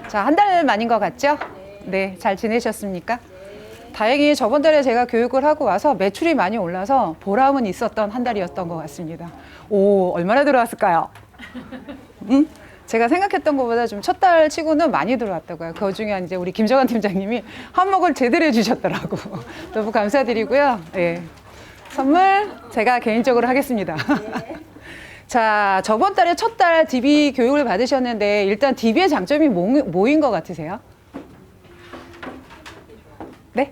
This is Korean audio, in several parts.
자, 한 달 만인 것 같죠? 네, 잘 지내셨습니까? 다행히 저번 달에 제가 교육을 하고 와서 매출이 많이 올라서 보람은 있었던 한 달이었던 것 같습니다. 오, 얼마나 들어왔을까요? 제가 생각했던 것보다 좀 첫 달 치고는 많이 들어왔다고요. 그 중에 이제 우리 김정환 팀장님이 한몫을 제대로 해주셨더라고. 너무 감사드리고요. 네. 선물 제가 개인적으로 하겠습니다. 자, 저번 달에 첫 달 DB 교육을 받으셨는데 일단 DB의 장점이 뭐인 것 같으세요? 네?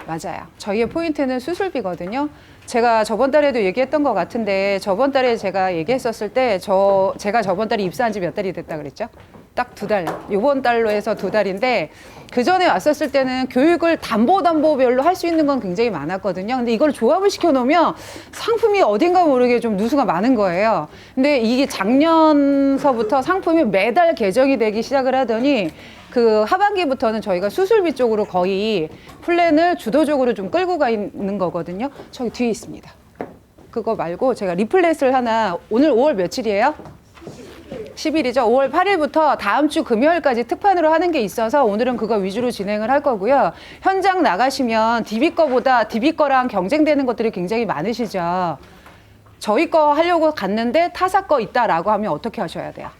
맞아요. 저희의 포인트는 수술비거든요. 제가 저번 달에도 얘기했던 것 같은데 저번 달에 제가 얘기했었을 때 제가 저번 달에 입사한 지 몇 달이 됐다 그랬죠? 딱 2달. 이번 달로 해서 2달인데 그 전에 왔었을 때는 교육을 담보별로 할 수 있는 건 굉장히 많았거든요. 근데 이걸 조합을 시켜 놓으면 상품이 어딘가 모르게 좀 누수가 많은 거예요. 근데 이게 작년서부터 상품이 매달 개정이 되기 시작을 하더니 그 하반기부터는 저희가 수술비 쪽으로 거의 플랜을 주도적으로 좀 끌고 가 있는 거거든요. 저기 뒤에 있습니다. 그거 말고 제가 리플렛을 하나, 오늘 5월 며칠이에요? 10일이죠. 5월 8일부터 다음 주 금요일까지 특판으로 하는 게 있어서 오늘은 그거 위주로 진행을 할 거고요. 현장 나가시면 DB 거랑 경쟁되는 것들이 굉장히 많으시죠. 저희 거 하려고 갔는데 타사 거 있다라고 하면 어떻게 하셔야 돼요?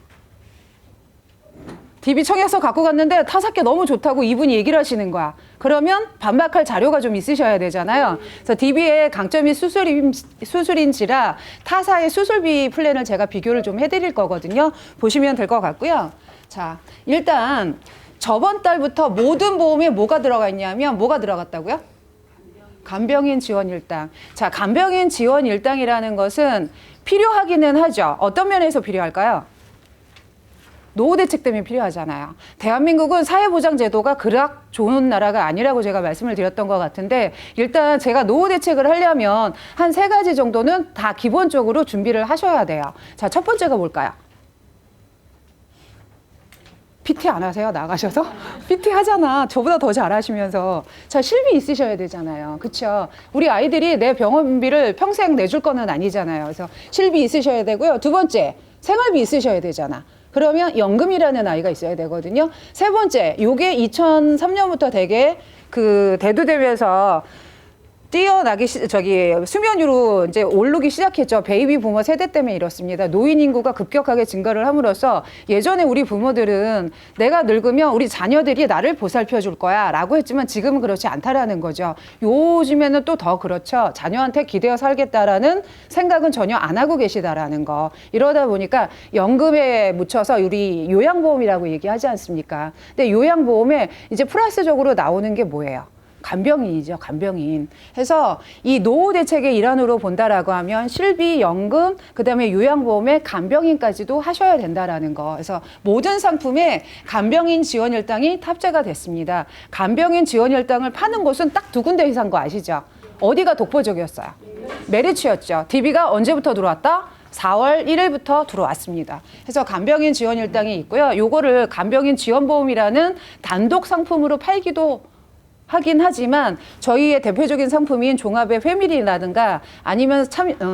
DB 청약서 갖고 갔는데 타사께 너무 좋다고 이분이 얘기를 하시는 거야. 그러면 반박할 자료가 좀 있으셔야 되잖아요. 그래서 DB의 강점이 수술인지라 타사의 수술비 플랜을 제가 비교를 좀 해드릴 거거든요. 보시면 될 것 같고요. 자, 일단 저번 달부터 모든 보험에 뭐가 들어가 있냐면 뭐가 들어갔다고요? 간병인 지원 일당. 자, 간병인 지원 일당이라는 것은 필요하기는 하죠. 어떤 면에서 필요할까요? 노후 대책 때문에 필요하잖아요. 대한민국은 사회보장제도가 그닥 좋은 나라가 아니라고 제가 말씀을 드렸던 것 같은데 일단 제가 노후 대책을 하려면 한 3가지 정도는 다 기본적으로 준비를 하셔야 돼요. 자, 첫 번째가 뭘까요? PT 안 하세요? 나가셔서? PT 하잖아. 저보다 더 잘하시면서. 자, 실비 있으셔야 되잖아요. 그쵸? 우리 아이들이 내 병원비를 평생 내줄 거는 아니잖아요. 그래서 실비 있으셔야 되고요. 두 번째, 생활비 있으셔야 되잖아. 그러면 연금이라는 아이가 있어야 되거든요. 세 번째, 요게 2003년부터 되게 대두되면서 수면위로 이제 오르기 시작했죠. 베이비 부모 세대 때문에 이렇습니다. 노인 인구가 급격하게 증가를 함으로써 예전에 우리 부모들은 내가 늙으면 우리 자녀들이 나를 보살펴 줄 거야 라고 했지만 지금은 그렇지 않다라는 거죠. 요즘에는 또 더 그렇죠. 자녀한테 기대어 살겠다라는 생각은 전혀 안 하고 계시다라는 거. 이러다 보니까 연금에 묻혀서 우리 요양보험이라고 얘기하지 않습니까? 근데 요양보험에 이제 플러스적으로 나오는 게 뭐예요? 간병인이죠, 간병인. 해서 이 노후 대책의 일환으로 본다라고 하면 실비, 연금, 그다음에 요양보험에 간병인까지도 하셔야 된다라는 거. 그래서 모든 상품에 간병인 지원 일당이 탑재가 됐습니다. 간병인 지원 일당을 파는 곳은 딱 2군데 이상 거 아시죠? 어디가 독보적이었어요? 메리츠였죠. DB가 언제부터 들어왔다? 4월 1일부터 들어왔습니다. 그래서 간병인 지원 일당이 있고요. 요거를 간병인 지원보험이라는 단독 상품으로 팔기도 하긴 하지만 저희의 대표적인 상품인 종합의 회밀이라든가 아니면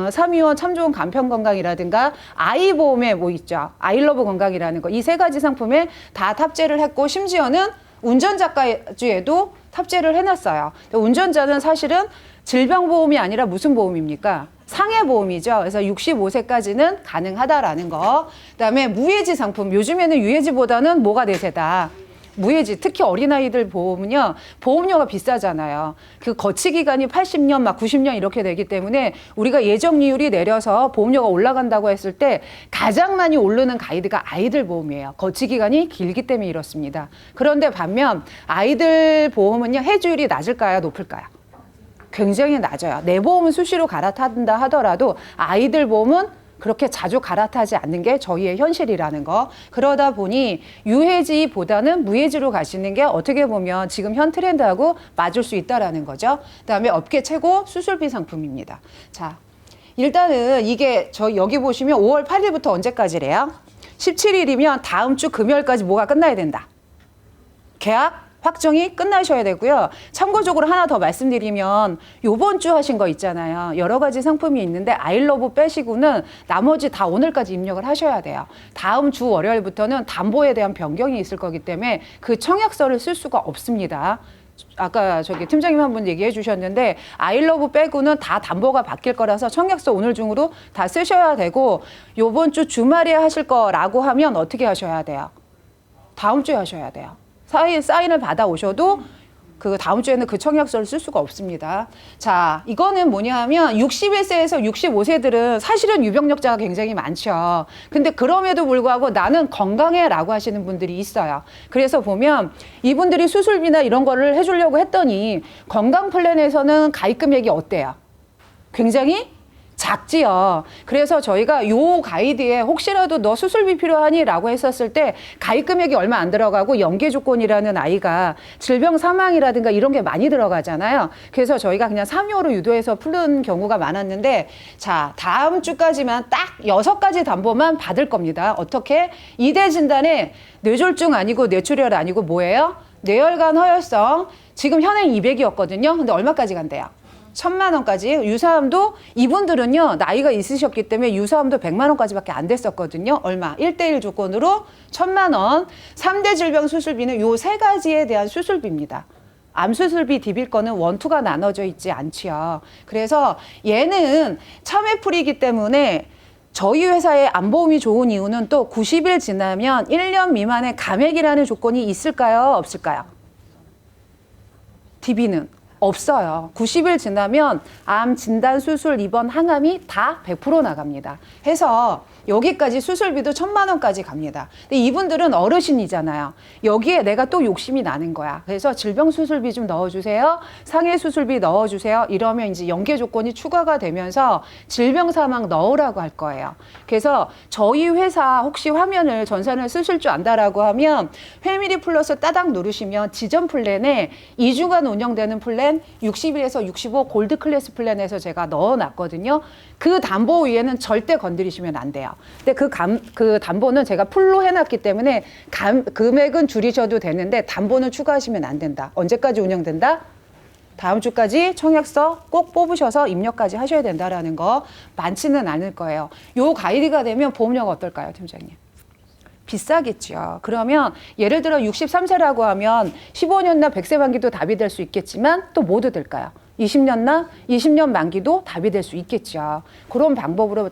삼위원 참 좋은 간편 건강이라든가 아이보험에 뭐 있죠. 아이러브 건강이라는 거. 이 3가지 상품에 다 탑재를 했고 심지어는 운전자까지에도 탑재를 해놨어요. 운전자는 사실은 질병보험이 아니라 무슨 보험입니까? 상해보험이죠. 그래서 65세까지는 가능하다라는 거. 그다음에 무해지 상품. 요즘에는 유해지보다는 뭐가 대세다. 무해지, 특히 어린아이들 보험은요, 보험료가 비싸잖아요. 그 거치 기간이 80년, 막 90년 이렇게 되기 때문에 우리가 예정리율이 내려서 보험료가 올라간다고 했을 때 가장 많이 오르는 가이드가 아이들 보험이에요. 거치 기간이 길기 때문에 이렇습니다. 그런데 반면 아이들 보험은요, 해주율이 낮을까요, 높을까요? 굉장히 낮아요. 내 보험은 수시로 갈아탄다 하더라도 아이들 보험은 그렇게 자주 갈아타지 않는 게 저희의 현실이라는 거. 그러다 보니 유해지보다는 무해지로 가시는 게 어떻게 보면 지금 현 트렌드하고 맞을 수 있다라는 거죠. 그다음에 업계 최고 수술비 상품입니다. 자, 일단은 이게 여기 보시면 5월 8일부터 언제까지래요? 17일이면 다음 주 금요일까지 뭐가 끝나야 된다. 계약 확정이 끝나셔야 되고요. 참고적으로 하나 더 말씀드리면 요번 주 하신 거 있잖아요. 여러 가지 상품이 있는데 아이러브 빼시고는 나머지 다 오늘까지 입력을 하셔야 돼요. 다음 주 월요일부터는 담보에 대한 변경이 있을 거기 때문에 그 청약서를 쓸 수가 없습니다. 아까 저기 팀장님 한 분 얘기해 주셨는데 아이러브 빼고는 다 담보가 바뀔 거라서 청약서 오늘 중으로 다 쓰셔야 되고 요번 주 주말에 하실 거라고 하면 어떻게 하셔야 돼요? 다음 주에 하셔야 돼요. 사인을 받아 오셔도 그 다음 주에는 그 청약서를 쓸 수가 없습니다. 자, 이거는 뭐냐 하면 61세에서 65세들은 사실은 유병력자가 굉장히 많죠. 근데 그럼에도 불구하고 나는 건강해 라고 하시는 분들이 있어요. 그래서 보면 이분들이 수술비나 이런 거를 해주려고 했더니 건강 플랜에서는 가입 금액이 어때요? 굉장히 작지요. 그래서 저희가 요 가이드에 혹시라도 너 수술비 필요하니? 라고 했었을 때 가입 금액이 얼마 안 들어가고 연계 조건이라는 아이가 질병 사망이라든가 이런 게 많이 들어가잖아요. 그래서 저희가 그냥 3호로 유도해서 푸는 경우가 많았는데 자, 다음 주까지만 딱 6가지 담보만 받을 겁니다. 어떻게? 2대 진단에 뇌졸중 아니고 뇌출혈 아니고 뭐예요? 뇌혈관 허혈성. 지금 현행 200이었거든요. 근데 얼마까지 간대요? 1,000만 원까지. 유사암도 이분들은요 나이가 있으셨기 때문에 유사암도 100만 원까지밖에 안 됐었거든요. 얼마? 1:1 조건으로 1,000만 원. 3대 질병 수술비는 요 3가지에 대한 수술비입니다. 암 수술비 DB일 거는 1, 2가 나눠져 있지 않지요. 그래서 얘는 참외풀이기 때문에 저희 회사의 암보험이 좋은 이유는 또 90일 지나면 1년 미만의 감액이라는 조건이 있을까요? 없을까요? DB는 없어요. 90일 지나면 암 진단 수술 입원 항암이 다 100% 나갑니다. 해서 여기까지 수술비도 1,000만 원까지 갑니다. 근데 이분들은 어르신이잖아요. 여기에 내가 또 욕심이 나는 거야. 그래서 질병 수술비 좀 넣어주세요. 상해 수술비 넣어주세요. 이러면 이제 연계 조건이 추가가 되면서 질병 사망 넣으라고 할 거예요. 그래서 저희 회사 혹시 화면을 전산을 쓰실 줄 안다라고 하면 회미리 플러스 따닥 누르시면 지점 플랜에 2주간 운영되는 플랜 60일에서 65 골드 클래스 플랜에서 제가 넣어놨거든요. 그 담보 위에는 절대 건드리시면 안 돼요. 근데 그 담보는 제가 풀로 해놨기 때문에 금액은 줄이셔도 되는데 담보는 추가하시면 안 된다. 언제까지 운영된다? 다음 주까지 청약서 꼭 뽑으셔서 입력까지 하셔야 된다라는 거 많지는 않을 거예요. 요 가이드가 되면 보험료가 어떨까요, 팀장님? 비싸겠죠. 그러면 예를 들어 63세라고 하면 15년나 100세 만기도 답이 될 수 있겠지만 또 뭐도 될까요? 20년나 20년 만기도 답이 될 수 있겠죠. 그런 방법으로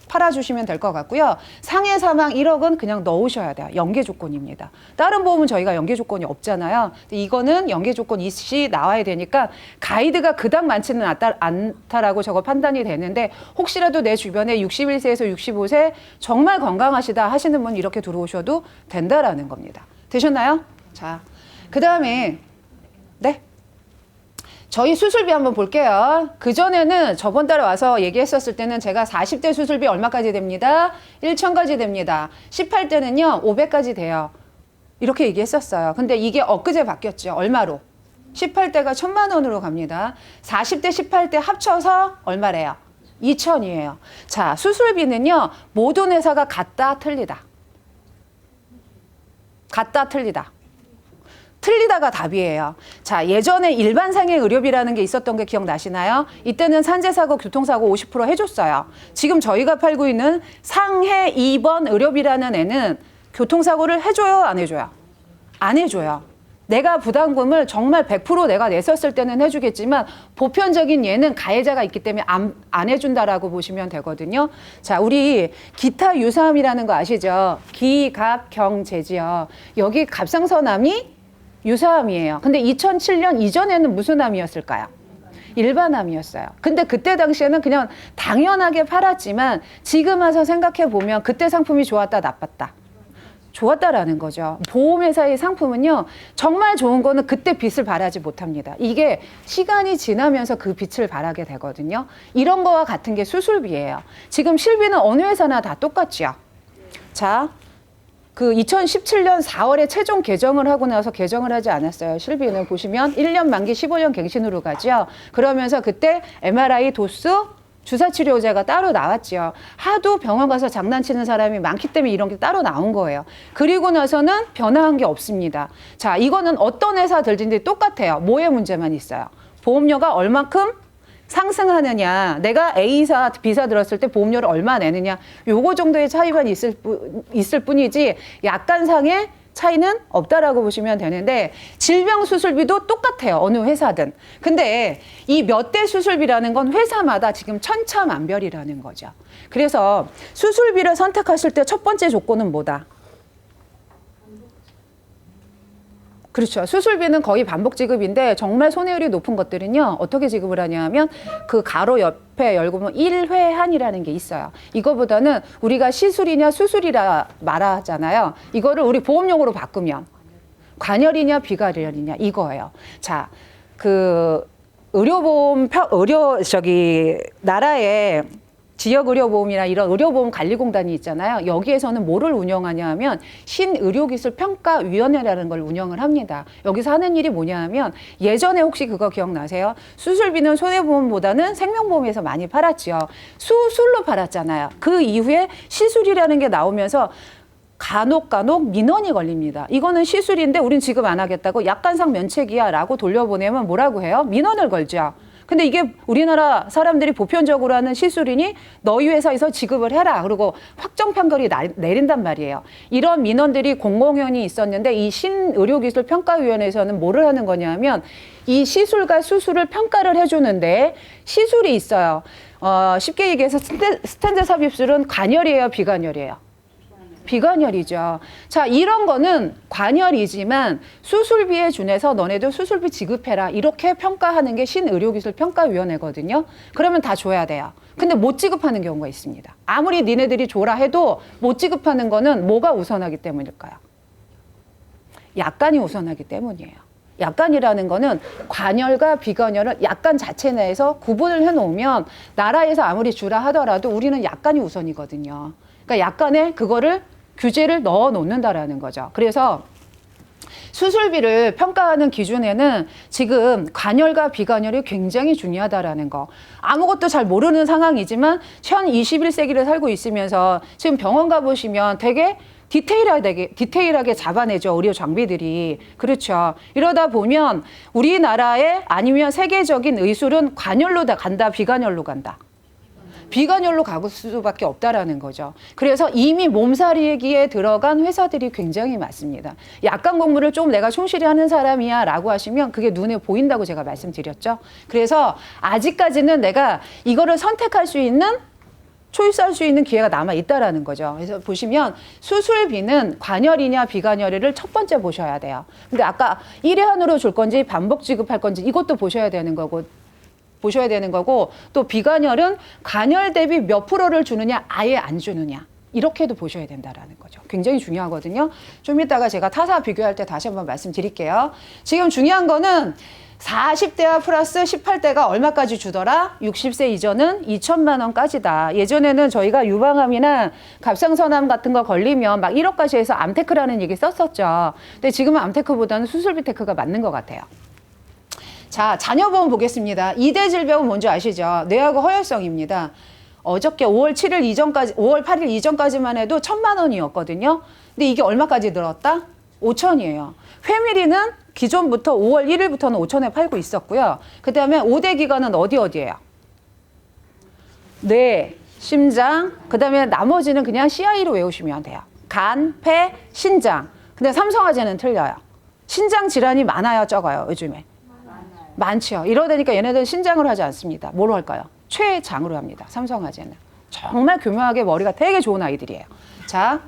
팔아주시면 될 것 같고요. 상해 사망 1억은 그냥 넣으셔야 돼요. 연계 조건입니다. 다른 보험은 저희가 연계 조건이 없잖아요. 근데 이거는 연계 조건 이시 나와야 되니까 가이드가 그닥 많지는 않다라고 저거 판단이 되는데 혹시라도 내 주변에 61세에서 65세 정말 건강하시다 하시는 분 이렇게 들어오셔도 된다라는 겁니다. 되셨나요? 자, 그 다음에 네. 저희 수술비 한번 볼게요. 그전에는 저번 달에 와서 얘기했었을 때는 제가 40대 수술비 얼마까지 됩니다? 1,000까지 됩니다. 18대는요, 500까지 돼요. 이렇게 얘기했었어요. 근데 이게 엊그제 바뀌었죠. 얼마로? 18대가 1,000만 원으로 갑니다. 40대, 18대 합쳐서 얼마래요? 2,000이에요. 자, 수술비는요, 모든 회사가 같다, 틀리다. 같다, 틀리다. 틀리다가 답이에요. 자, 예전에 일반 상해 의료비라는 게 있었던 게 기억나시나요? 이때는 산재사고, 교통사고 50% 해줬어요. 지금 저희가 팔고 있는 상해 2번 의료비라는 애는 교통사고를 해줘요, 안 해줘요? 안 해줘요. 내가 부담금을 정말 100% 내가 냈었을 때는 해주겠지만 보편적인 예는 가해자가 있기 때문에 안 해준다라고 보시면 되거든요. 자, 우리 기타 유사암이라는 거 아시죠? 기, 갑, 경, 재지요. 여기 갑상선암이 유사암이에요. 근데 2007년 이전에는 무슨 암이었을까요? 일반 암이었어요. 근데 그때 당시에는 그냥 당연하게 팔았지만 지금 와서 생각해 보면 그때 상품이 좋았다, 나빴다. 좋았다라는 거죠. 보험회사의 상품은요, 정말 좋은 거는 그때 빛을 발하지 못합니다. 이게 시간이 지나면서 그 빛을 발하게 되거든요. 이런 거와 같은 게 수술비예요. 지금 실비는 어느 회사나 다 똑같죠. 자, 그 2017년 4월에 최종 개정을 하고 나서 개정을 하지 않았어요. 실비는 보시면 1년 만기 15년 갱신으로 가죠. 그러면서 그때 MRI 도수 주사치료제가 따로 나왔죠. 하도 병원 가서 장난치는 사람이 많기 때문에 이런 게 따로 나온 거예요. 그리고 나서는 변화한 게 없습니다. 자, 이거는 어떤 회사들든지 똑같아요. 뭐의 문제만 있어요. 보험료가 얼만큼 상승하느냐, 내가 A사, B사 들었을 때 보험료를 얼마 내느냐, 요거 정도의 차이만 있을 뿐이지 약간상의 차이는 없다라고 보시면 되는데, 질병 수술비도 똑같아요. 어느 회사든. 근데 이 몇 대 수술비라는 건 회사마다 지금 천차만별이라는 거죠. 그래서 수술비를 선택하실 때 첫 번째 조건은 뭐다? 그렇죠. 수술비는 거의 반복 지급인데 정말 손해율이 높은 것들은요. 어떻게 지급을 하냐 하면 그 가로 옆에 열고 보면 1회한이라는 게 있어요. 이거보다는 우리가 시술이냐 수술이라 말하잖아요. 이거를 우리 보험용으로 바꾸면 관열이냐 비관열이냐 이거예요. 자, 그 의료보험 나라에 지역의료보험이나 이런 의료보험 관리공단이 있잖아요. 여기에서는 뭐를 운영하냐 하면 신의료기술평가위원회라는 걸 운영을 합니다. 여기서 하는 일이 뭐냐 하면 예전에 혹시 그거 기억나세요? 수술비는 손해보험보다는 생명보험에서 많이 팔았지요. 수술로 팔았잖아요. 그 이후에 시술이라는 게 나오면서 간혹 민원이 걸립니다. 이거는 시술인데 우린 지급 안 하겠다고 약관상 면책이야 라고 돌려보내면 뭐라고 해요? 민원을 걸죠. 근데 이게 우리나라 사람들이 보편적으로 하는 시술이니 너희 회사에서 지급을 해라. 그리고 확정 판결이 내린단 말이에요. 이런 민원들이 공공연히 있었는데 이 신의료기술평가위원회에서는 뭐를 하는 거냐면 이 시술과 수술을 평가를 해주는데 시술이 있어요. 쉽게 얘기해서 스텐트 삽입술은 관열이에요, 비관열이에요? 비관열이죠. 자, 이런 거는 관열이지만 수술비에 준해서 너네도 수술비 지급해라. 이렇게 평가하는 게 신의료기술평가위원회거든요. 그러면 다 줘야 돼요. 근데 못 지급하는 경우가 있습니다. 아무리 니네들이 줘라 해도 못 지급하는 거는 뭐가 우선하기 때문일까요? 약관이 우선하기 때문이에요. 약관이라는 거는 관열과 비관열을 약관 자체 내에서 구분을 해놓으면 나라에서 아무리 주라 하더라도 우리는 약관이 우선이거든요. 그러니까 약관에 그거를 규제를 넣어 놓는다라는 거죠. 그래서 수술비를 평가하는 기준에는 지금 관열과 비관열이 굉장히 중요하다라는 거. 아무것도 잘 모르는 상황이지만 현 21세기를 살고 있으면서 지금 병원 가보시면 되게 디테일하게 잡아내죠. 의료 장비들이. 그렇죠. 이러다 보면 우리나라에 아니면 세계적인 의술은 관열로 간다, 비관열로 간다. 비관열로 가고 수밖에 없다라는 거죠. 그래서 이미 몸살이기에 들어간 회사들이 굉장히 많습니다. 약관 공부를 좀 내가 충실히 하는 사람이야 라고 하시면 그게 눈에 보인다고 제가 말씀드렸죠. 그래서 아직까지는 내가 이거를 선택할 수 있는 초이스할 수 있는 기회가 남아 있다라는 거죠. 그래서 보시면 수술비는 관열이냐 비관열이를 첫 번째 보셔야 돼요. 근데 아까 1회한으로 줄 건지 반복 지급할 건지 이것도 보셔야 되는 거고 또 비관열은 관열 대비 몇 프로를 주느냐 아예 안 주느냐 이렇게도 보셔야 된다라는 거죠. 굉장히 중요하거든요. 좀 이따가 제가 타사 비교할 때 다시 한번 말씀드릴게요. 지금 중요한 거는 40대와 플러스 18대가 얼마까지 주더라? 60세 이전은 2천만 원까지다. 예전에는 저희가 유방암이나 갑상선암 같은 거 걸리면 막 1억까지 해서 암테크라는 얘기 썼었죠. 근데 지금은 암테크보다는 수술비 테크가 맞는 것 같아요. 자, 자녀보험 보겠습니다. 2대 질병은 뭔지 아시죠? 뇌하고 허혈성입니다. 어저께 5월 8일 이전까지만 해도 1,000만 원이었거든요. 근데 이게 얼마까지 늘었다? 5천이에요. 회밀이는 기존부터 5월 1일부터는 5천에 팔고 있었고요. 그 다음에 5대 기관은 어디예요? 뇌, 심장, 그 다음에 나머지는 그냥 CI로 외우시면 돼요. 간, 폐, 신장. 근데 삼성화재는 틀려요. 신장 질환이 많아요, 적어요, 요즘에? 많죠. 이러다니까 얘네들은 신장으로 하지 않습니다. 뭐로 할까요? 췌장으로 합니다. 삼성화재는. 정말 교묘하게 머리가 되게 좋은 아이들이에요. 자,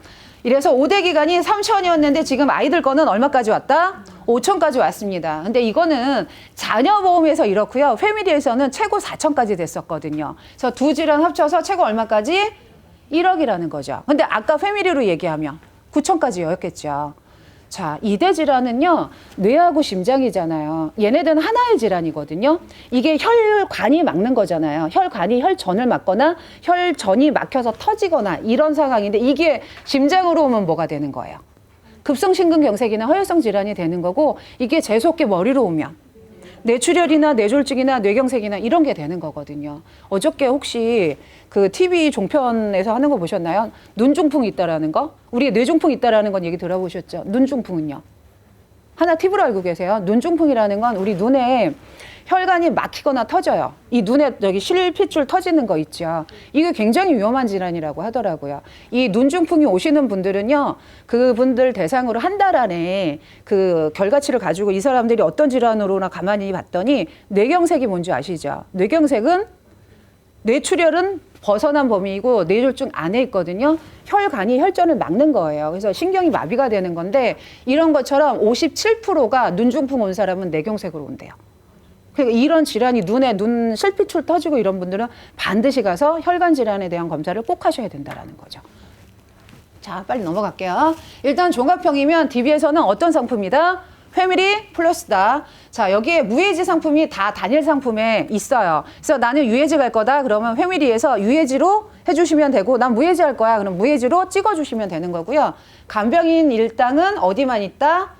이래서 5대 기간이 3천이었는데 지금 아이들 거는 얼마까지 왔다? 5천까지 왔습니다. 근데 이거는 자녀보험에서 이렇고요. 패밀리에서는 최고 4천까지 됐었거든요. 그래서 두 질환 합쳐서 최고 얼마까지? 1억이라는 거죠. 근데 아까 패밀리로 얘기하면 9천까지였겠죠. 자, 2대 질환은요, 뇌하고 심장이잖아요. 얘네들은 하나의 질환이거든요. 이게 혈관이 막는 거잖아요. 혈관이 혈전을 막거나 혈전이 막혀서 터지거나 이런 상황인데 이게 심장으로 오면 뭐가 되는 거예요? 급성심근경색이나 허혈성 질환이 되는 거고 이게 재수없게 머리로 오면 뇌출혈이나 뇌졸중이나 뇌경색이나 이런 게 되는 거거든요. 어저께 혹시 그 TV 종편에서 하는 거 보셨나요? 눈중풍이 있다라는 거? 우리 뇌중풍이 있다라는 건 얘기 들어보셨죠? 눈중풍은요? 하나 팁으로 알고 계세요? 눈중풍이라는 건 우리 눈에 혈관이 막히거나 터져요. 이 눈에 여기 실핏줄 터지는 거 있죠. 이게 굉장히 위험한 질환이라고 하더라고요. 이 눈중풍이 오시는 분들은요, 그분들 대상으로 한 달 안에 그 결과치를 가지고 이 사람들이 어떤 질환으로나 가만히 봤더니 뇌경색이 뭔지 아시죠? 뇌경색은 뇌출혈은 벗어난 범위이고 뇌졸중 안에 있거든요. 혈관이 혈전을 막는 거예요. 그래서 신경이 마비가 되는 건데 이런 것처럼 57%가 눈중풍 온 사람은 뇌경색으로 온대요. 그러니까 이런 질환이 눈 실핏줄 터지고 이런 분들은 반드시 가서 혈관 질환에 대한 검사를 꼭 하셔야 된다는 거죠. 자, 빨리 넘어갈게요. 일단 종합형이면 DB에서는 어떤 상품이다? 패밀리 플러스다. 자, 여기에 무해지 상품이 다 단일 상품에 있어요. 그래서 나는 유해지 갈 거다. 그러면 패밀리에서 유해지로 해주시면 되고, 난 무해지 할 거야. 그럼 무해지로 찍어주시면 되는 거고요. 간병인 일당은 어디만 있다?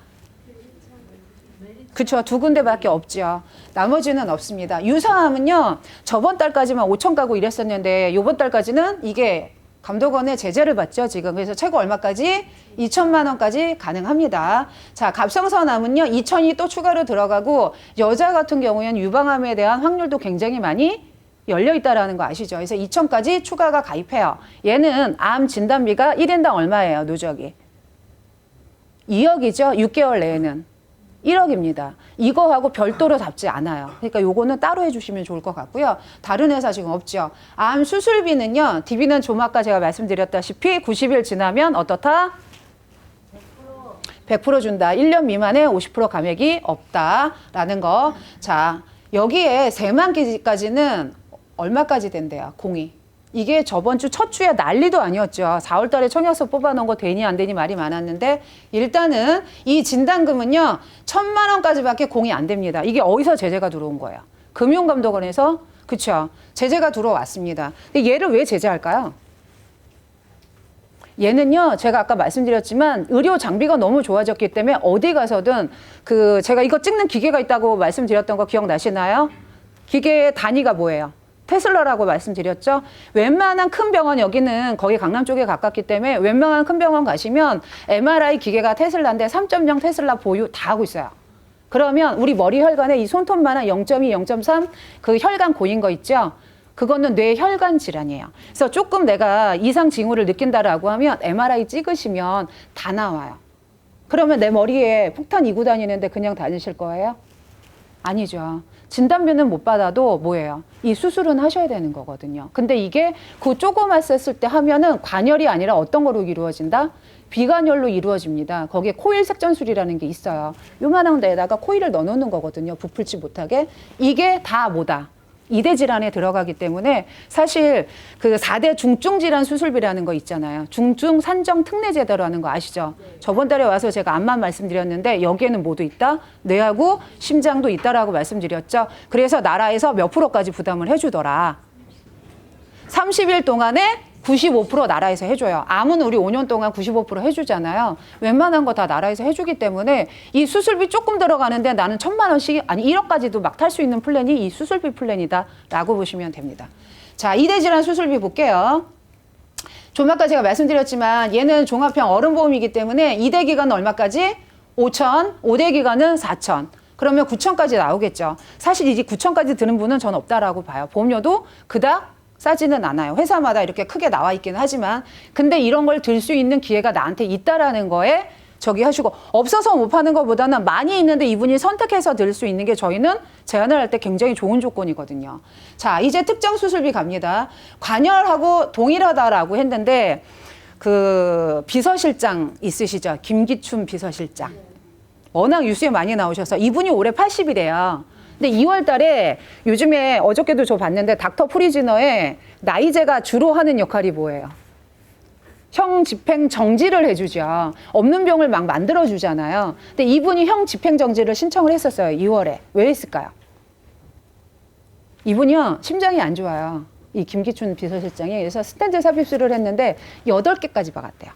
그쵸. 2군데밖에 없죠. 나머지는 없습니다. 유사함은요, 저번 달까지만 5천 가구 이랬었는데, 요번 달까지는 이게 감독원의 제재를 받죠, 지금. 그래서 최고 얼마까지? 2천만 원까지 가능합니다. 자, 갑성선암은요, 2천이 또 추가로 들어가고, 여자 같은 경우에는 유방암에 대한 확률도 굉장히 많이 열려 있다라는 거 아시죠? 그래서 2천까지 추가가 가입해요. 얘는 암 진단비가 1인당 얼마예요, 누적이? 2억이죠, 6개월 내에는. 1억입니다. 이거하고 별도로 잡지 않아요. 그러니까 요거는 따로 해주시면 좋을 것 같고요. 다른 회사 지금 없죠. 암 수술비는요. DB는 좀 아까 제가 말씀드렸다시피 90일 지나면 어떻다? 100% 준다. 1년 미만에 50% 감액이 없다라는 거. 자, 여기에 세만기까지는 얼마까지 된대요? 공이. 이게 저번 주 첫 주에 난리도 아니었죠. 4월 달에 청약서 뽑아놓은 거 되니 안 되니 말이 많았는데 일단은 이 진단금은요. 1,000만 원까지밖에 공이 안 됩니다. 이게 어디서 제재가 들어온 거예요? 금융감독원에서 그쵸? 제재가 들어왔습니다. 근데 얘를 왜 제재할까요? 얘는요, 제가 아까 말씀드렸지만 의료 장비가 너무 좋아졌기 때문에 어디 가서든 제가 이거 찍는 기계가 있다고 말씀드렸던 거 기억나시나요? 기계의 단위가 뭐예요? 테슬라라고 말씀드렸죠. 웬만한 큰 병원 여기는 거기 강남 쪽에 가깝기 때문에 웬만한 큰 병원 가시면 MRI 기계가 테슬라인데 3.0 테슬라 보유 다 하고 있어요. 그러면 우리 머리 혈관에 이 손톱만한 0.2, 0.3 그 혈관 고인 거 있죠. 그거는 뇌혈관 질환이에요. 그래서 조금 내가 이상 징후를 느낀다라고 하면 MRI 찍으시면 다 나와요. 그러면 내 머리에 폭탄 이고 다니는데 그냥 다니실 거예요? 아니죠. 진단비는 못 받아도 뭐예요? 이 수술은 하셔야 되는 거거든요. 근데 이게 그 조그맣었을 때 하면은 관열이 아니라 어떤 거로 이루어진다? 비관열로 이루어집니다. 거기에 코일 색전술이라는 게 있어요. 요만한 데에다가 코일을 넣어놓는 거거든요. 부풀지 못하게. 이게 다 뭐다? 2대 질환에 들어가기 때문에 사실 그 4대 중증 질환 수술비라는 거 있잖아요. 중증 산정 특례 제도라는 거 아시죠? 저번 달에 와서 제가 암만 말씀드렸는데 여기에는 모두 있다. 뇌하고 심장도 있다라고 말씀드렸죠. 그래서 나라에서 몇 프로까지 부담을 해주더라. 30일 동안에 95% 나라에서 해줘요. 암은 우리 5년 동안 95% 해주잖아요. 웬만한 거 다 나라에서 해주기 때문에 이 수술비 조금 들어가는데 나는 1,000만 원씩 아니 1억까지도 막 탈 수 있는 플랜이 이 수술비 플랜이다라고 보시면 됩니다. 자, 2대 질환 수술비 볼게요. 좀 아까 제가 말씀드렸지만 얘는 종합형 어른보험이기 때문에 2대 기간은 얼마까지? 5천, 5대 기간은 4천. 그러면 9천까지 나오겠죠. 사실 이제 9천까지 드는 분은 전 없다라고 봐요. 보험료도 그닥 싸지는 않아요. 회사마다 이렇게 크게 나와 있긴 하지만 근데 이런 걸 들 수 있는 기회가 나한테 있다라는 거에 저기 하시고 없어서 못 파는 것보다는 많이 있는데 이분이 선택해서 들 수 있는 게 저희는 제안을 할 때 굉장히 좋은 조건이거든요. 자, 이제 특정 수술비 갑니다. 관열하고 동일하다라고 했는데 그 비서실장 있으시죠? 김기춘 비서실장. 워낙 뉴스에 많이 나오셔서 이분이 올해 80이래요. 근데 2월 달에 요즘에 어저께도 저 봤는데 닥터 프리즈너의 나이제가 주로 하는 역할이 뭐예요? 형 집행 정지를 해주죠. 없는 병을 막 만들어주잖아요. 근데 이분이 형 집행 정지를 신청을 했었어요. 2월에. 왜 했을까요? 이분이요. 심장이 안 좋아요. 이 김기춘 비서실장이. 그래서 스텐트 삽입술을 했는데 8개까지 박았대요.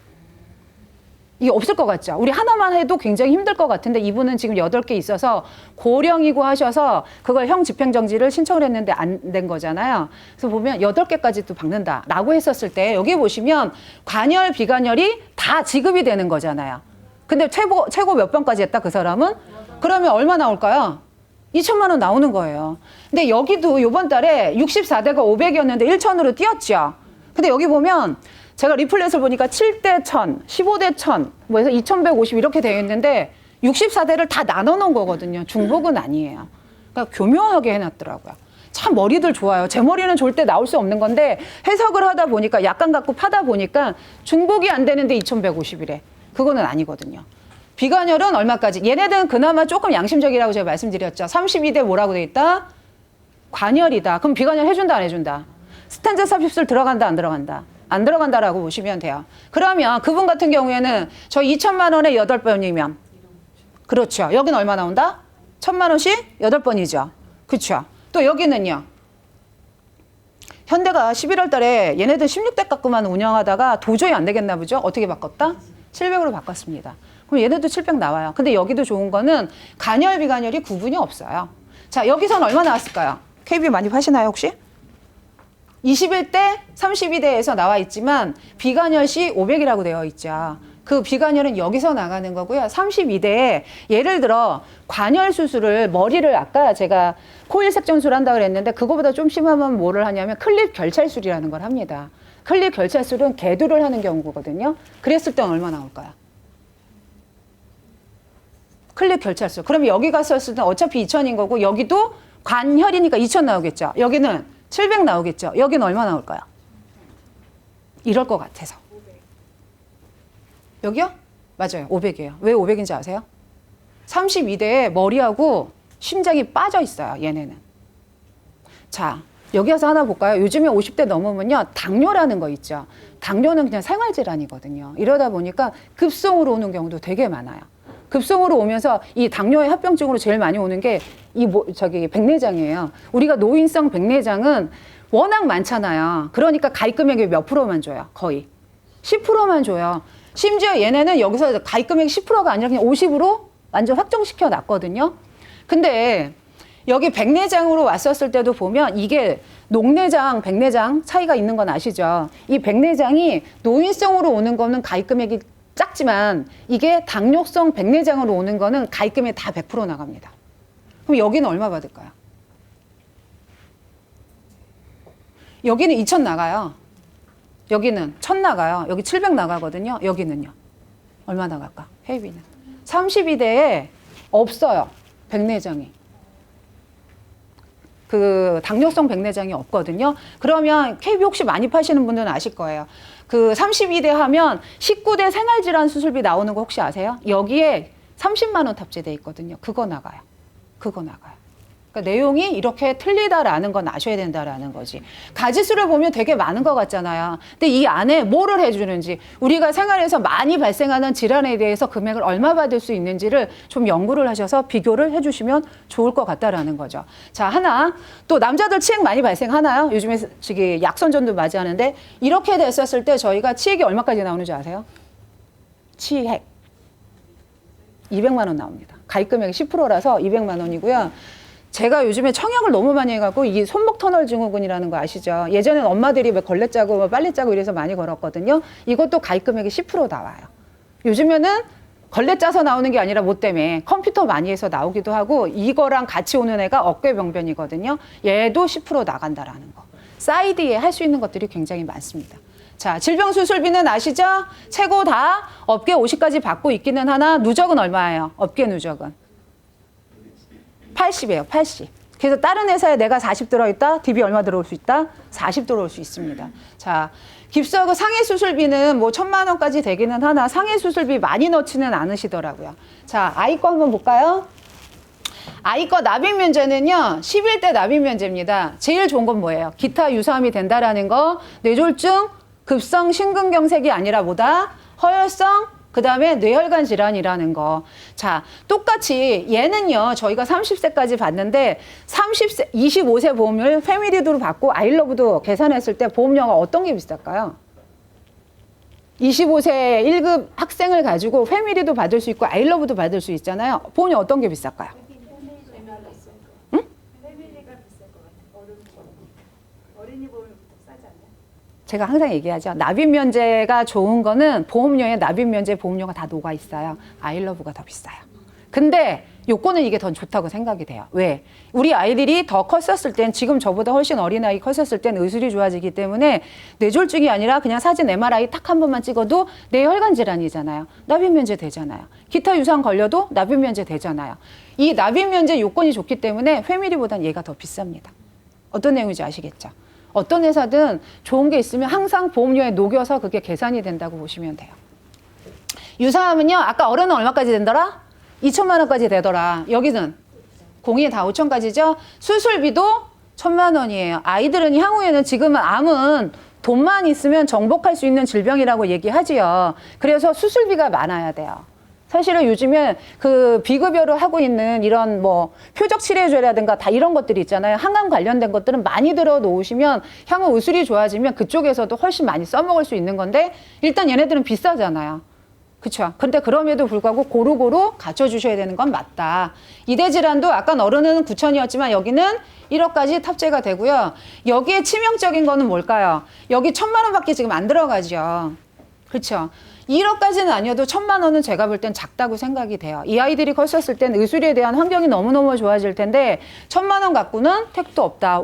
이게 없을 것 같죠? 우리 하나만 해도 굉장히 힘들 것 같은데 이분은 지금 8개 있어서 고령이고 하셔서 그걸 형 집행정지를 신청을 했는데 안 된 거잖아요. 그래서 보면 8개까지도 박는다라고 했었을 때 여기 보시면 관열, 비관열이 다 지급이 되는 거잖아요. 근데 최고 몇 번까지 했다 그 사람은? 그러면 얼마 나올까요? 2천만 원 나오는 거예요. 근데 여기도 이번 달에 64대가 500이었는데 1천으로 뛰었죠. 근데 여기 보면 제가 리플렛을 보니까 7대 1000, 15대 1000, 뭐 해서 2150 이렇게 되어 있는데 64대를 다 나눠 놓은 거거든요. 중복은 아니에요. 그러니까 교묘하게 해놨더라고요. 참 머리들 좋아요. 제 머리는 절대 나올 수 없는 건데 해석을 하다 보니까 약간 갖고 파다 보니까 중복이 안 되는데 2150이래. 그거는 아니거든요. 비관열은 얼마까지? 얘네들은 그나마 조금 양심적이라고 제가 말씀드렸죠. 32대 뭐라고 돼 있다? 관열이다. 그럼 비관열 해준다 안 해준다? 스탠드 삽입술 들어간다 안 들어간다? 안 들어간다라고 보시면 돼요. 그러면 그분 같은 경우에는 저 2천만 원에 8번이면 그렇죠. 여기는 얼마 나온다? 1,000만 원씩 8번이죠. 그렇죠. 또 여기는요. 현대가 11월 달에 얘네들 16대 갖고만 운영하다가 도저히 안 되겠나 보죠. 어떻게 바꿨다? 700으로 바꿨습니다. 그럼 얘네도 700 나와요. 근데 여기도 좋은 거는 간열, 비간열이 구분이 없어요. 자, 여기선 얼마 나왔을까요? KB 많이 파시나요, 혹시? 21대, 32대에서 나와 있지만 비간열 시 500이라고 되어 있죠. 그 비간열은 여기서 나가는 거고요. 32대에 예를 들어 관열 수술을 머리를 아까 제가 코일 색전술을 한다고 그랬는데 그거보다 좀 심하면 뭐를 하냐면 클립 결찰술이라는 걸 합니다. 클립 결찰술은 개두를 하는 경우거든요. 그랬을 땐 얼마 나올까요? 클립 결찰술. 그럼 여기 갔었을 땐 어차피 2,000인 거고 여기도 관혈이니까 2,000 나오겠죠. 여기는 700 나오겠죠. 여기는 얼마 나올까요? 이럴 것 같아서. 여기요? 맞아요. 500이에요. 왜 500인지 아세요? 32대에 머리하고 심장이 빠져 있어요. 얘네는. 자, 여기 와서 하나 볼까요? 요즘에 50대 넘으면요. 당뇨라는 거 있죠. 당뇨는 그냥 생활질환이거든요. 이러다 보니까 급성으로 오는 경우도 되게 많아요. 급성으로 오면서 이 당뇨의 합병증으로 제일 많이 오는 게 백내장이에요. 우리가 노인성 백내장은 워낙 많잖아요. 그러니까 가입 금액이 몇 프로만 줘요? 거의 10%만 줘요. 심지어 얘네는 여기서 가입 금액이 10%가 아니라 그냥 50으로 완전 확정시켜 놨거든요. 근데 여기 백내장으로 왔었을 때도 보면 이게 녹내장, 백내장 차이가 있는 건 아시죠? 이 백내장이 노인성으로 오는 거는 가입 금액이 작지만 이게 당뇨성 백내장으로 오는 거는 가입금액 다 100% 나갑니다. 그럼 여기는 얼마 받을까요? 여기는 2,000 나가요. 여기는 1,000 나가요. 여기 700 나가거든요. 여기는요. 얼마 나갈까? 헤이비는. 32대에 없어요. 백내장이. 그 당뇨성 백내장이 없거든요. 그러면 KB 혹시 많이 파시는 분들은 아실 거예요. 그 32대 하면 19대 생활질환 수술비 나오는 거 혹시 아세요? 여기에 30만 원 탑재돼 있거든요. 그거 나가요. 그거 나가요. 그러니까 내용이 이렇게 틀리다라는 건 아셔야 된다라는 거지. 가지수를 보면 되게 많은 것 같잖아요. 근데 이 안에 뭐를 해주는지, 우리가 생활에서 많이 발생하는 질환에 대해서 금액을 얼마 받을 수 있는지를 좀 연구를 하셔서 비교를 해주시면 좋을 것 같다라는 거죠. 자, 하나. 또 남자들 치액 많이 발생하나요? 요즘에 저기 약선전도 맞이하는데 이렇게 됐었을 때 저희가 치액이 얼마까지 나오는지 아세요? 치액. 200만 원 나옵니다. 가입 금액이 10%라서 200만 원이고요. 제가 요즘에 청약을 너무 많이 해갖고 이 손목 터널 증후군이라는 거 아시죠? 예전엔 엄마들이 왜 걸레 짜고 뭐 빨래 짜고 이래서 많이 걸었거든요. 이것도 가입 금액이 10% 나와요. 요즘에는 걸레 짜서 나오는 게 아니라 뭐 때문에 컴퓨터 많이 해서 나오기도 하고 이거랑 같이 오는 애가 어깨병변이거든요. 얘도 10% 나간다라는 거. 사이드에 할 수 있는 것들이 굉장히 많습니다. 자, 질병수술비는 아시죠? 최고 다 업계 50까지 받고 있기는 하나 누적은 얼마예요? 업계 누적은. 80이에요. 80. 그래서 다른 회사에 내가 40 들어있다? DB 얼마 들어올 수 있다? 40 들어올 수 있습니다. 자, 깁스하고 상해 수술비는 뭐 1,000만 원까지 되기는 하나 상해 수술비 많이 넣지는 않으시더라고요. 자, 아이 거 한번 볼까요? 아이 거 납입 면제는요. 11대 납입 면제입니다. 제일 좋은 건 뭐예요? 기타 유사암이 된다라는 거. 뇌졸중, 급성 심근경색이 아니라 뭐다? 허혈성, 그 다음에 뇌혈관 질환이라는 거. 자, 똑같이 얘는요, 저희가 30세까지 봤는데 30세, 25세 보험료를 패밀리도로 받고 아이러브도 계산했을 때 보험료가 어떤 게 비쌀까요? 25세 1급 학생을 가지고 패밀리도 받을 수 있고 아이러브도 받을 수 있잖아요. 보험료 어떤 게 비쌀까요? 응? 제가 항상 얘기하죠. 납입 면제가 좋은 거는 보험료에 납입 면제 보험료가 다 녹아 있어요. 아이러브가 더 비싸요. 근데 요거는 이게 더 좋다고 생각이 돼요. 왜? 우리 아이들이 더 컸었을 땐, 지금 저보다 훨씬 어린 아이 컸었을 땐 의술이 좋아지기 때문에 뇌졸중이 아니라 그냥 사진 MRI 딱 한 번만 찍어도 뇌혈관 질환이잖아요. 납입 면제 되잖아요. 기타 유산 걸려도 납입 면제 되잖아요. 이 납입 면제 요건이 좋기 때문에 패밀리보단 얘가 더 비쌉니다. 어떤 내용인지 아시겠죠? 어떤 회사든 좋은 게 있으면 항상 보험료에 녹여서 그게 계산이 된다고 보시면 돼요. 유사하면요, 아까 어른은 얼마까지 된더라? 2천만 원까지 되더라. 여기는 공이 다 5천까지죠. 수술비도 1,000만 원이에요. 아이들은 향후에는, 지금은 암은 돈만 있으면 정복할 수 있는 질병이라고 얘기하지요. 그래서 수술비가 많아야 돼요. 사실은 요즘에 그 비급여로 하고 있는 이런 뭐 표적 치료제라든가 다 이런 것들이 있잖아요. 항암 관련된 것들은 많이 들어 놓으시면 향후 의술이 좋아지면 그쪽에서도 훨씬 많이 써먹을 수 있는 건데, 일단 얘네들은 비싸잖아요. 그쵸. 근데 그럼에도 불구하고 고루고루 갖춰주셔야 되는 건 맞다. 이대질환도 아까 어른은 9천이었지만 여기는 1억까지 탑재가 되고요. 여기에 치명적인 거는 뭘까요? 여기 1,000만 원밖에 지금 안 들어가죠. 그렇죠. 1억까지는 아니어도 1,000만 원은 제가 볼 땐 작다고 생각이 돼요. 이 아이들이 컸었을 땐 의술에 대한 환경이 너무너무 좋아질 텐데 1,000만 원 갖고는 택도 없다.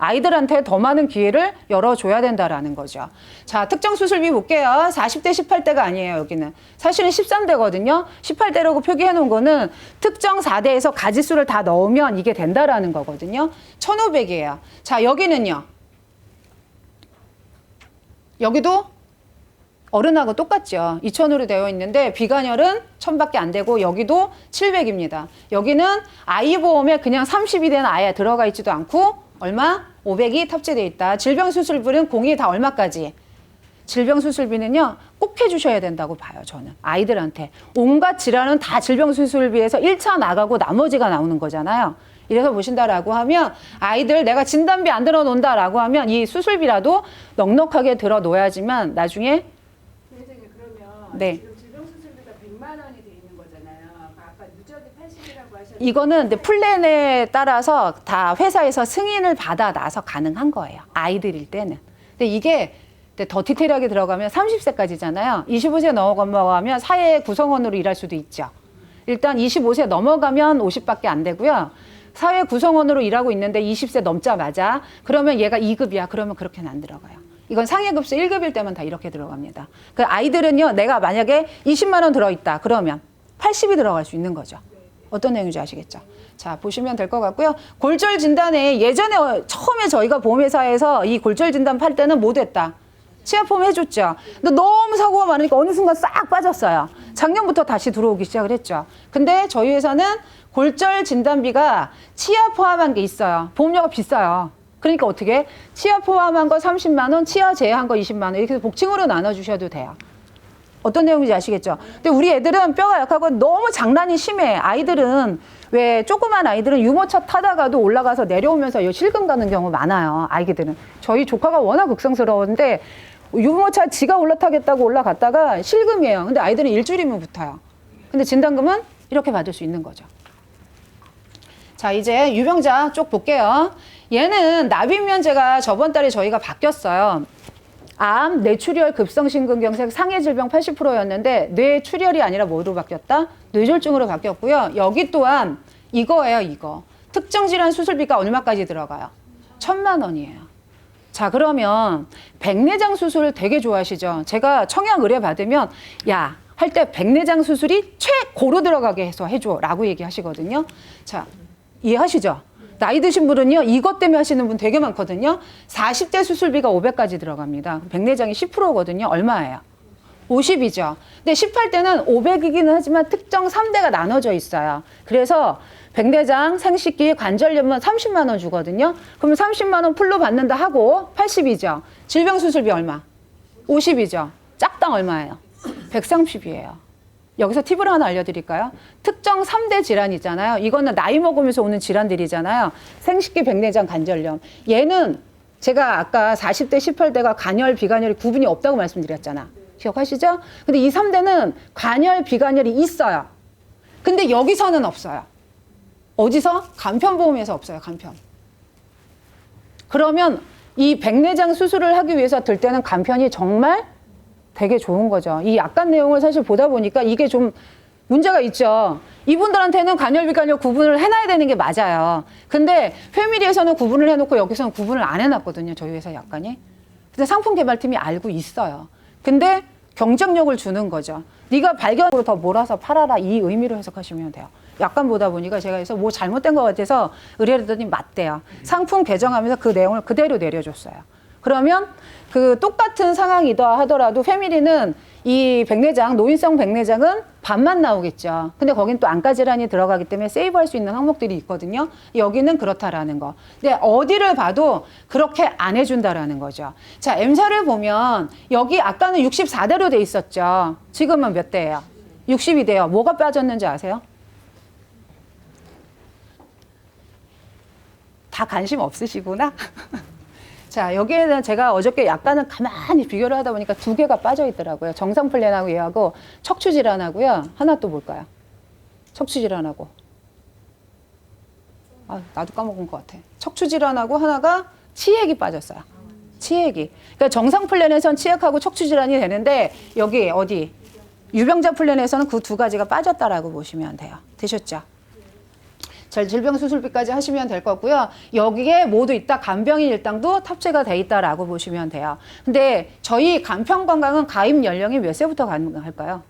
아이들한테 더 많은 기회를 열어줘야 된다라는 거죠. 자, 특정 수술비 볼게요. 40대 18대가 아니에요, 여기는. 사실은 13대거든요. 18대라고 표기해 놓은 거는 특정 4대에서 가지수를 다 넣으면 이게 된다라는 거거든요. 1,500이에요. 자, 여기는요. 여기도 어른하고 똑같죠. 2,000으로 되어 있는데 비관혈은 1,000밖에 안 되고 여기도 700입니다. 여기는 아이보험에 그냥 30이 된 아예 들어가 있지도 않고 얼마? 500이 탑재되어 있다. 질병수술비는 공이 다 얼마까지? 질병수술비는요, 꼭 해주셔야 된다고 봐요, 저는. 아이들한테. 온갖 질환은 다 질병수술비에서 1차 나가고 나머지가 나오는 거잖아요. 이래서 보신다라고 하면 아이들 내가 진단비 안 들어 놓는다라고 하면 이 수술비라도 넉넉하게 들어 놓아야지만 나중에. 선생님, 그러면 네. 지금 질병수술비가 100만 원이 돼 있는 거잖아요. 아까 누적이 80이라고 하셨는데 이거는 근데 플랜에 따라서 다 회사에서 승인을 받아 놔서 가능한 거예요. 아이들일 때는. 근데 이게 더 디테일하게 들어가면 30세까지잖아요. 25세 넘어가면 사회 구성원으로 일할 수도 있죠. 일단 25세 넘어가면 50밖에 안 되고요. 사회 구성원으로 일하고 있는데 20세 넘자마자 그러면 얘가 2급이야. 그러면 그렇게는 안 들어가요. 이건 상해급수 1급일 때만 다 이렇게 들어갑니다. 그 아이들은요, 내가 만약에 20만 원 들어있다. 그러면 80이 들어갈 수 있는 거죠. 어떤 내용인지 아시겠죠? 자, 보시면 될 것 같고요. 골절 진단에 예전에 처음에 저희가 보험회사에서 이 골절 진단 팔 때는 못 했다. 치아보험 해줬죠. 근데 너무 사고가 많으니까 어느 순간 싹 빠졌어요. 작년부터 다시 들어오기 시작을 했죠. 근데 저희 회사는 골절 진단비가 치아 포함한 게 있어요. 보험료가 비싸요. 그러니까 어떻게? 치아 포함한 거 30만 원, 치아 제외한 거 20만 원. 이렇게 해서 복층으로 나눠주셔도 돼요. 어떤 내용인지 아시겠죠? 근데 우리 애들은 뼈가 약하고 너무 장난이 심해. 아이들은 왜 조그만 아이들은 유모차 타다가도 올라가서 내려오면서 실금 가는 경우 많아요. 아이들은. 저희 조카가 워낙 극성스러운데 유모차 지가 올라타겠다고 올라갔다가 실금이에요. 근데 아이들은 일주일이면 붙어요. 근데 진단금은 이렇게 받을 수 있는 거죠. 자, 이제 유병자 쪽 볼게요. 얘는 납입면제가 저번 달에 저희가 바뀌었어요. 암, 뇌출혈, 급성심근경색, 상해질병 80%였는데 뇌출혈이 아니라 뭐로 바뀌었다? 뇌졸중으로 바뀌었고요. 여기 또한 이거예요, 이거. 특정질환 수술비가 얼마까지 들어가요? 1,000만 원이에요. 자, 그러면 백내장 수술 되게 좋아하시죠? 제가 청약 의뢰 받으면 야, 할 때 백내장 수술이 최고로 들어가게 해서 해줘 라고 얘기하시거든요. 자, 이해하시죠? 나이 드신 분은요, 이것 때문에 하시는 분 되게 많거든요. 40대 수술비가 500까지 들어갑니다. 백내장이 10%거든요. 얼마예요? 50이죠. 근데 18대는 500이기는 하지만 특정 3대가 나눠져 있어요. 그래서 백내장, 생식기, 관절염은 30만 원 주거든요. 그러면 30만 원 풀로 받는다 하고 80이죠. 질병수술비 얼마? 50이죠. 짝당 얼마예요? 130이에요. 여기서 팁을 하나 알려드릴까요? 특정 3대 질환 있잖아요. 이거는 나이 먹으면서 오는 질환들이잖아요. 생식기, 백내장, 관절염. 얘는 제가 아까 40대, 18대가 간혈, 비간혈이 구분이 없다고 말씀드렸잖아. 기억하시죠? 근데 이 3대는 관열, 비관열이 있어요. 근데 여기서는 없어요. 어디서? 간편보험에서 없어요. 간편. 그러면 이 백내장 수술을 하기 위해서 들 때는 간편이 정말 되게 좋은 거죠. 이 약관 내용을 사실 보다 보니까 이게 좀 문제가 있죠. 이분들한테는 관열, 비관열 구분을 해놔야 되는 게 맞아요. 근데 패밀리에서는 구분을 해놓고 여기서는 구분을 안 해놨거든요. 저희 회사 약관이. 근데 상품 개발팀이 알고 있어요. 근데 경쟁력을 주는 거죠. 네가 발견으로 더 몰아서 팔아라, 이 의미로 해석하시면 돼요. 약관 보다 보니까 제가 해서 뭐 잘못된 것 같아서 의뢰했더니 맞대요. 상품 개정하면서 그 내용을 그대로 내려줬어요. 그러면 그 똑같은 상황이다 하더라도 패밀리는 이 백내장, 노인성 백내장은 반만 나오겠죠. 근데 거긴 또 안과 질환이 들어가기 때문에 세이브할 수 있는 항목들이 있거든요. 여기는 그렇다라는 거. 근데 어디를 봐도 그렇게 안 해준다라는 거죠. 자, M사를 보면 여기 아까는 64대로 돼 있었죠. 지금은 몇 대예요? 62대요. 뭐가 빠졌는지 아세요? 다 관심 없으시구나. 자, 여기에는 제가 어저께 약간은 가만히 비교를 하다 보니까 2개가 빠져 있더라고요. 정상플랜하고 얘하고 척추질환하고요. 하나 또 뭘까요? 척추질환하고. 아, 나도 까먹은 것 같아. 척추질환하고 하나가 치액이 빠졌어요. 치액이. 그러니까 정상 플랜에선 치액하고 척추질환이 되는데 여기 어디? 유병자 플랜에서는 그 2가지가 빠졌다라고 보시면 돼요. 되셨죠? 질병수술비까지 하시면 될 거고요. 여기에 모두 있다 간병인 일당도 탑재가 돼 있다라고 보시면 돼요. 근데 저희 간편건강은 가입 연령이 몇 세부터 가능할까요?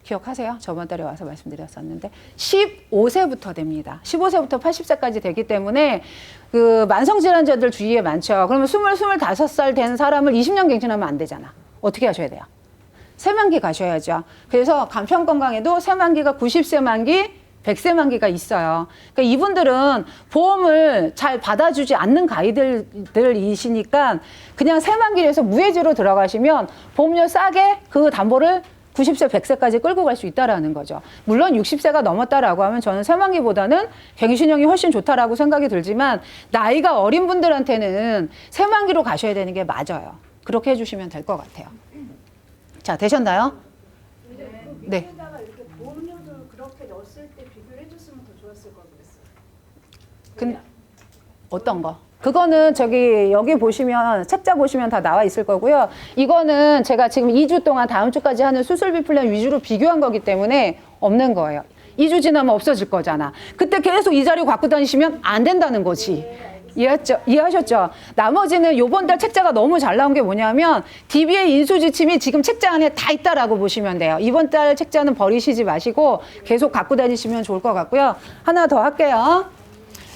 기억하세요? 저번 달에 와서 말씀드렸었는데 15세부터 됩니다. 15세부터 80세까지 되기 때문에 그 만성질환자들 주위에 많죠. 그러면 25살 된 사람을 20년 갱신하면 안 되잖아. 어떻게 하셔야 돼요? 새만기 가셔야죠. 그래서 간편건강에도 새만기가 90세 만기 100세 만기가 있어요. 그러니까 이분들은 보험을 잘 받아주지 않는 가이드들이시니까 그냥 새만기에서 무해지로 들어가시면 보험료 싸게 그 담보를 90세, 100세까지 끌고 갈 수 있다라는 거죠. 물론 60세가 넘었다라고 하면 저는 새만기보다는 갱신형이 훨씬 좋다라고 생각이 들지만 나이가 어린 분들한테는 새만기로 가셔야 되는 게 맞아요. 그렇게 해주시면 될 것 같아요. 자, 되셨나요? 네. 어떤 거? 그거는 저기 여기 보시면 책자 보시면 다 나와 있을 거고요. 이거는 제가 지금 2주 동안 다음 주까지 하는 수술비 플랜 위주로 비교한 거기 때문에 없는 거예요. 2주 지나면 없어질 거잖아. 그때 계속 이 자료 갖고 다니시면 안 된다는 거지. 이해하셨죠? 나머지는 요번 달 책자가 너무 잘 나온 게 뭐냐면 DBA 인수지침이 지금 책자 안에 다 있다라고 보시면 돼요. 이번 달 책자는 버리시지 마시고 계속 갖고 다니시면 좋을 것 같고요. 하나 더 할게요.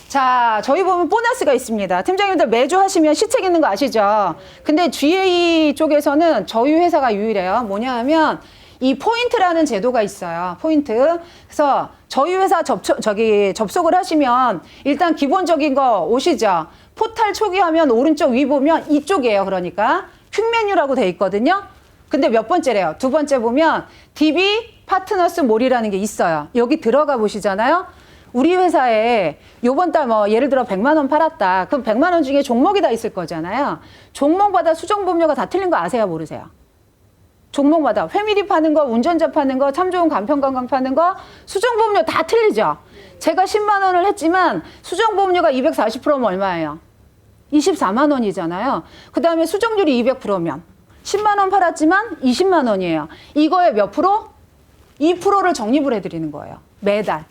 자, 저희 보면 보너스가 있습니다. 팀장님들 매주 하시면 시책 있는 거 아시죠? 근데 GA 쪽에서는 저희 회사가 유일해요. 뭐냐 하면 이 포인트라는 제도가 있어요. 포인트. 그래서 저희 회사 접속을 하시면 일단 기본적인 거 오시죠? 포탈 초기화면 오른쪽 위 보면 이쪽이에요. 그러니까 퀵 메뉴라고 돼 있거든요. 근데 몇 번째래요? 2번째 보면 DB 파트너스 몰이라는 게 있어요. 여기 들어가 보시잖아요. 우리 회사에 요번 달 뭐 예를 들어 100만 원 팔았다. 그럼 100만 원 중에 종목이 다 있을 거잖아요. 종목마다 수정보험료가 다 틀린 거 아세요? 모르세요? 종목마다 패밀리 파는 거, 운전자 파는 거, 참 좋은 간편건강 파는 거 수정보험료 다 틀리죠. 제가 10만 원을 했지만 수정보험료가 240%면 얼마예요? 24만 원이잖아요. 그 다음에 수정률이 200%면 10만 원 팔았지만 20만 원이에요. 이거에 몇 프로? 2%를 적립을 해드리는 거예요. 매달.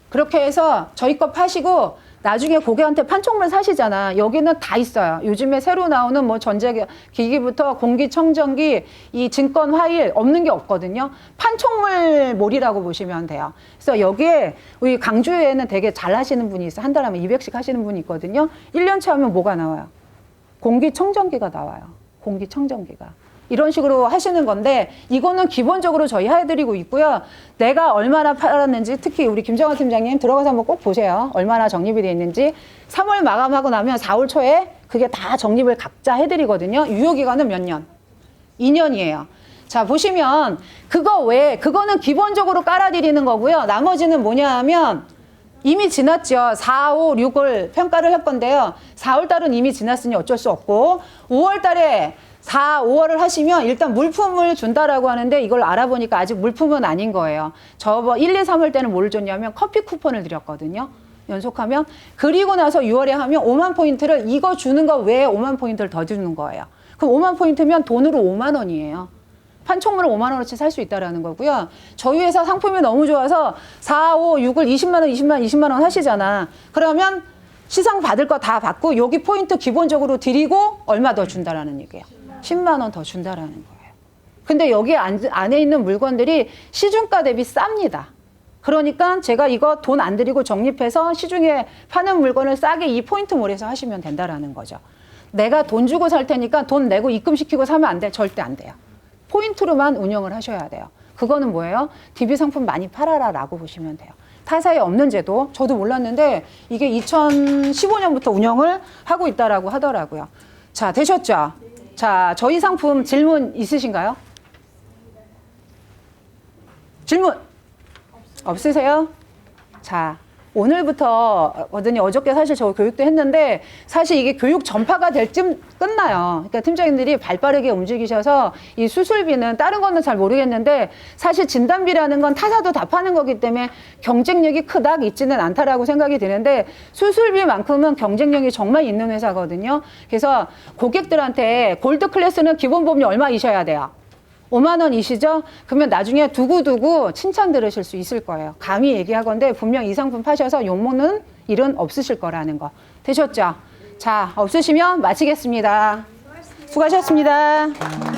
그렇게 해서 저희 거 파시고 나중에 고객한테 판촉물 사시잖아. 여기는 다 있어요. 요즘에 새로 나오는 뭐 전자기기부터 공기청정기, 이 증권 화일 없는 게 없거든요. 판촉물 몰이라고 보시면 돼요. 그래서 여기에 우리 강주에는 되게 잘 하시는 분이 있어요. 한 달에 하면 200씩 하시는 분이 있거든요. 1년치 하면 뭐가 나와요? 공기청정기가 나와요. 공기청정기가. 이런 식으로 하시는 건데 이거는 기본적으로 저희 해드리고 있고요. 내가 얼마나 팔았는지 특히 우리 김정환 팀장님 들어가서 한번 꼭 보세요. 얼마나 적립이 돼 있는지. 3월 마감하고 나면 4월 초에 그게 다 적립을 각자 해드리거든요. 유효기간은 몇 년? 2년이에요. 자, 보시면 그거 외에 그거는 기본적으로 깔아드리는 거고요. 나머지는 뭐냐 하면 이미 지났죠. 4, 5, 6을 평가를 할 건데요. 4월 달은 이미 지났으니 어쩔 수 없고 5월 달에 4, 5월을 하시면 일단 물품을 준다라고 하는데 이걸 알아보니까 아직 물품은 아닌 거예요. 저번 1, 2, 3월 때는 뭘 줬냐면 커피 쿠폰을 드렸거든요. 연속하면. 그리고 나서 6월에 하면 5만 포인트를 이거 주는 거 외에 5만 포인트를 더 주는 거예요. 그럼 5만 포인트면 돈으로 5만 원이에요. 판촉물을 5만 원어치 살 수 있다라는 거고요. 저희 회사 상품이 너무 좋아서 4, 5, 6을 20만 원, 20만 원 하시잖아. 그러면 시상 받을 거 다 받고 여기 포인트 기본적으로 드리고 얼마 더 준다라는 얘기예요. 10만 원 더 준다라는 거예요. 근데 여기 안에 있는 물건들이 시중가 대비 쌉니다. 그러니까 제가 이거 돈 안 들이고 적립해서 시중에 파는 물건을 싸게 이 포인트몰에서 하시면 된다라는 거죠. 내가 돈 주고 살 테니까 돈 내고 입금시키고 사면 안 돼. 절대 안 돼요. 포인트로만 운영을 하셔야 돼요. 그거는 뭐예요? DB 상품 많이 팔아라라고 보시면 돼요. 타사에 없는 제도, 저도 몰랐는데 이게 2015년부터 운영을 하고 있다라고 하더라고요. 자, 되셨죠? 자, 저희 상품 질문 있으신가요? 질문 없으세요? 자, 오늘부터 어저께 사실 저 교육도 했는데 사실 이게 교육 전파가 될 쯤 끝나요. 그러니까 팀장님들이 발빠르게 움직이셔서 이 수술비는 다른 거는 잘 모르겠는데 사실 진단비라는 건 타사도 다 파는 거기 때문에 경쟁력이 크닥 있지는 않다라고 생각이 드는데 수술비만큼은 경쟁력이 정말 있는 회사거든요. 그래서 고객들한테 골드 클래스는 기본 보험료 얼마이셔야 돼요? 5만 원이시죠? 그러면 나중에 두고두고 칭찬 들으실 수 있을 거예요. 감히 얘기하건데 분명 이 상품 파셔서 욕먹는 일은 없으실 거라는 거. 되셨죠? 자, 없으시면 마치겠습니다. 수고하셨습니다.